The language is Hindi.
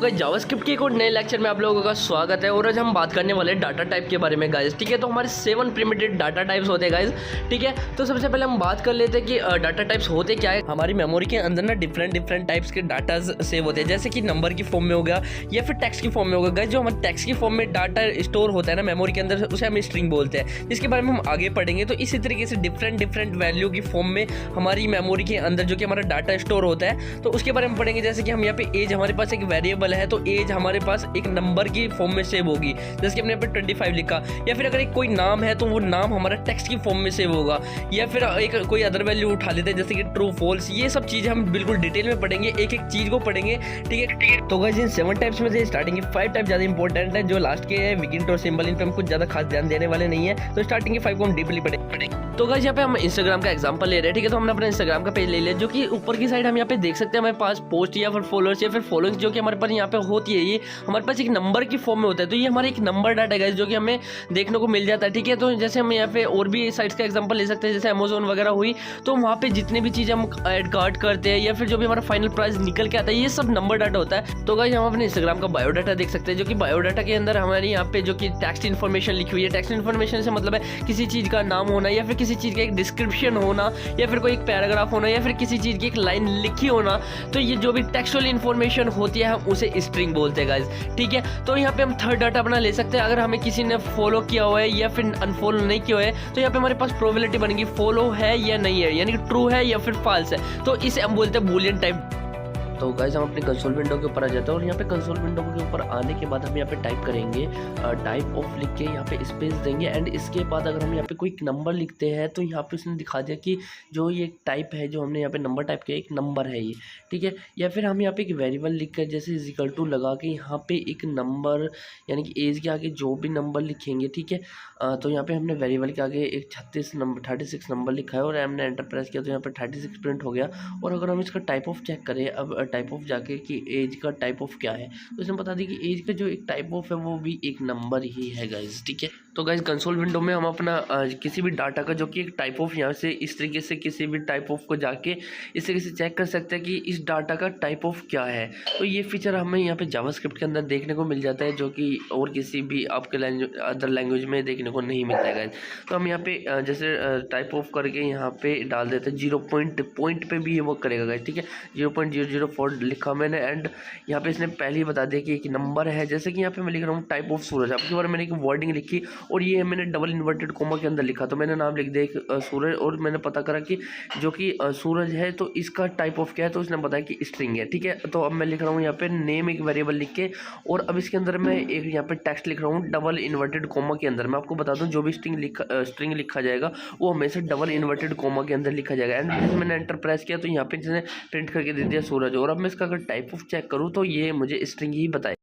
गाइस जावास्क्रिप्ट के एक और नए लेक्चर में आप लोगों का स्वागत है और आज हम बात करने वाले हैं डाटा टाइप के बारे में गाइस। ठीक है, तो हमारे 7 प्रिमिटिव डाटा टाइप्स होते हैं गाइस। ठीक है, तो सबसे पहले हम बात कर लेते हैं कि डाटा टाइप्स होते क्या है। हमारी मेमोरी के अंदर ना डिफरेंट टाइप्स के डाटा सेव होते हैं, जैसे कि नंबर की फॉर्म में होगा या फिर टेक्स्ट की फॉर्म में होगा गाइस। जो हमारे टेक्स्ट की फॉर्म में डाटा स्टोर होता है ना मेमोरी के अंदर, उसे हम स्ट्रिंग बोलते हैं, जिसके बारे में हम आगे पढ़ेंगे। तो इसी तरीके से डिफरेंट वैल्यू की फॉर्म में हमारी मेमोरी के अंदर जो कि हमारा डाटा स्टोर होता है, तो उसके बारे में पढ़ेंगे। जैसे कि हम यहाँ पे एज, हमारे पास एक वेरिएबल है, तो एज हमारे पास एक नंबर की फॉर्म में सेव होगी, जैसे कि हमने यहाँ पे 25 लिखा। या फिर अगर एक कोई नाम है तो वो नाम हमारा टेक्स्ट की फॉर्म में सेव होगा। या फिर एक कोई अदर वैल्यू उठा लेते हैं, जैसे कि ट्रू फॉल्स। ये सब चीज़ें हम बिल्कुल डिटेल में पढ़ेंगे, एक एक चीज़ को पढ़ेंगे। ठीक है, तो गाइस इन 7 टाइप्स में से स्टार्टिंग के 5 टाइप ज़्यादा इंपॉर्टेंट है, जो लास्ट के है विगिंट और सिंबल, इन पर हम कुछ ज़्यादा खास ध्यान देने वाले नहीं है। तो स्टार्टिंग के 5 को हम डीपली पढ़ेंगे। तो गाइस यहाँ पे हम इंस्टाग्राम का एग्जांपल ले रहे हैं। ठीक है, तो हमने अपना इंस्टाग्राम का पेज ले लिया, जो कि ऊपर की साइड हम यहाँ पे देख सकते हैं हमारे पास पोस्ट या फिर फॉलोअर्स या फिर फॉलोइंग जो कि हमारे पास यहाँ पे होती है, ये हमारे पास एक नंबर की फॉर्म में होता है। तो ये हमारा एक नंबर डाटा है जो कि हमें देखने को मिल जाता है। ठीक है, तो जैसे हम यहाँ पे और भी साइट्स का एग्जांपल ले सकते हैं, जैसे अमेजोन वगैरह हुई, तो वहाँ पे जितनी भी चीज़ें हम ऐड कार्ड करते हैं या फिर जो भी हमारा फाइनल प्राइस निकल के आता है, ये सब नंबर डाटा होता है। तो गाइस हम अपने इंस्टाग्राम का बायोडाटा देख सकते हैं, जो कि बायोडाटा के अंदर हमारे यहाँ पे जो कि टेक्स्ट इन्फॉर्मेशन लिखी हुई है। टेक्स्ट इन्फॉर्मेशन से मतलब है किसी चीज़ का नाम होना या फिर किसी चीज़ का एक डिस्क्रिप्शन होना या फिर कोई एक पैराग्राफ होना या फिर किसी चीज़ की एक लाइन लिखी होना। तो ये जो भी टेक्सुअल इन्फॉर्मेशन होती है हम उसे स्ट्रिंग बोलते हैं गाइस। ठीक है, तो यहाँ पे हम थर्ड डाटा अपना ले सकते हैं। अगर हमें किसी ने फॉलो किया हुआ है या फिर अनफॉलो नहीं किया हुआ है, तो यहाँ पे हमारे पास प्रोबेबिलिटी बनेगी फॉलो है या नहीं है, यानी कि ट्रू है या फिर फॉल्स है। तो इसे हम बोलते हैं बूलियन टाइप। तो गाइस हम अपनी कंसोल विंडो के ऊपर आ जाते हैं और यहाँ पे कंसोल विंडो के ऊपर आने के बाद हम यहाँ पे टाइप करेंगे टाइप ऑफ लिख के यहाँ पे स्पेस देंगे। एंड इसके बाद अगर हम यहाँ पे कोई नंबर लिखते हैं तो यहाँ पे उसने दिखा दिया कि जो ये टाइप है, जो हमने यहाँ पे नंबर टाइप किया, एक नंबर है ये। ठीक है, या फिर हम यहाँ पे एक वेरिएबल लिख कर जैसे इक्वल टू लगा के यहाँ पे एक नंबर यानी कि एज के आगे जो भी नंबर लिखेंगे। ठीक है, तो यहाँ पे हमने वेरिएबल के आगे एक 36 नंबर लिखा है और हमने एंटर प्रेस किया तो यहाँ पे 36 प्रिंट हो गया। और अगर हम इसका टाइप ऑफ चेक करें, अब टाइप ऑफ जाके कि एज का टाइप ऑफ क्या है, तो इसने बता दी कि एज का जो एक टाइप ऑफ है वो भी एक नंबर ही है गाइज। ठीक है, तो गाइज कंसोल विंडो में हम अपना किसी भी डाटा का जो कि एक टाइप ऑफ यहाँ से इस तरीके से किसी भी टाइप ऑफ को जाके इस तरीके से चेक कर सकते हैं कि इस डाटा का टाइप ऑफ क्या है। तो ये फीचर हमें यहाँ पे जावास्क्रिप्ट के अंदर देखने को मिल जाता है, जो कि और किसी भी आपके अदर लैंग्वेज में देखने को नहीं मिलता है गाइज। तो हम यहाँ पे जैसे टाइप ऑफ करके यहाँ पे डाल देते हैं 0 पॉइंट पे भी ये वर्क करेगा गाइज। ठीक है, 0.004 लिखा मैंने एंड यहाँ पे इसने पहले ही बता दिया कि एक नंबर है। जैसे कि यहाँ पे मैं लिख रहा हूँ टाइप ऑफ सूरज, आपके बारे में मैंने एक वर्डिंग लिखी और ये मैंने डबल इन्वर्टेड कोमा के अंदर लिखा, तो मैंने नाम लिख दिया सूरज और मैंने पता करा कि जो कि सूरज है तो इसका टाइप ऑफ क्या है, तो उसने बताया कि स्ट्रिंग है। ठीक है, तो अब मैं लिख रहा हूँ यहाँ पे नेम एक वेरिएबल लिख के और अब इसके अंदर मैं एक यहाँ पे टेक्स्ट लिख रहा हूँ डबल इन्वर्टेड कोमा के अंदर। मैं आपको बता दूँ जो भी स्ट्रिंग लिखा जाएगा वो हमेशा डबल इन्वर्टेड कोमा के अंदर लिखा जाएगा। एंड जैसे मैंने एंटर प्रेस किया तो यहाँ पे जिसने प्रिंट करके दे दिया सूरज। और अब मैं इसका अगर टाइप ऑफ चेक करूँ तो ये मुझे स्ट्रिंग ही बताए।